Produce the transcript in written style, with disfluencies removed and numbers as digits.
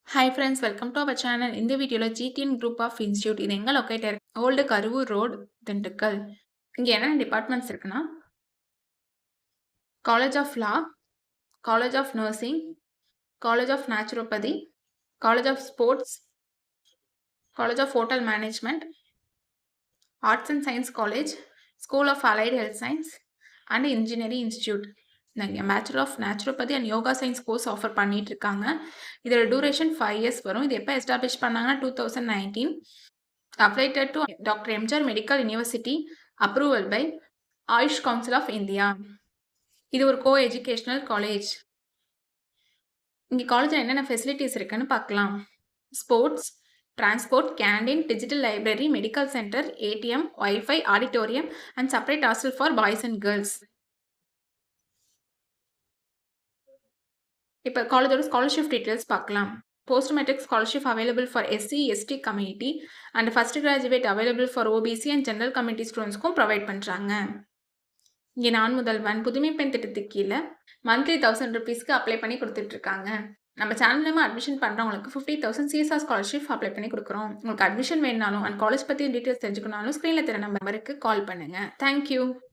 Hi friends, welcome to our channel. இந்த வீடியோவில் GTN group of institute இது எங்கே லொக்கேட் இருக்கு? Old Karuvur road, Dindigul. இங்கே என்னென்ன டிபார்ட்மெண்ட்ஸ் இருக்குன்னா, college of law, college of nursing, college of naturopathy, college of sports, college of hotel management, arts and science college, school of allied health science and engineering institute. நீங்கள் bachelor of naturopathy and yoga science course offer பண்ணிட்டு இருக்காங்க. இதோட duration 5 years வரும். இது எப்போ establish பண்ணாங்கன்னா 2019. Affiliated to Dr. MGR Medical University, approval by Ayush Council of India. இது ஒரு கோ எஜுகேஷனல் காலேஜ். இங்கே காலேஜில் என்னென்ன ஃபெசிலிட்டிஸ் இருக்குன்னு பார்க்கலாம். Sports, transport, canteen, digital library, medical centre, ATM, WiFi, auditorium and separate hostel for boys and girls. இப்போ காலேஜோட scholarship details பார்க்கலாம். Post matric scholarship available for SC ST community and first graduate available for OBC and general community ஸ்டூடெண்ட்ஸ்க்கும் provide பண்ணுறாங்க. இங்கே நான் முதல்வன் புதுமை பெண் திட்டத்துக்கு கீழே மந்த்லி 1000 ருபீஸ்க்கு அப்ளை பண்ணி கொடுத்துட்ருக்காங்க. நம்ம சேனல் மூலமாக அட்மிஷன் பண்ணுறவங்களுக்கு 50,000 சிஎஸ்ஆர் ஸ்காலர்ஷிப் அப்ளை பண்ணி கொடுக்குறோம். உங்களுக்கு அட்மிஷன் வேணுனாலும் அண்ட் காலேஜ் பற்றி டீட்டெயில்ஸ் தெரிஞ்சுக்கணும்னாலும் ஸ்க்ரீனில் தெரிய நம்பருக்கு கால் பண்ணுங்கள். தேங்க்யூ.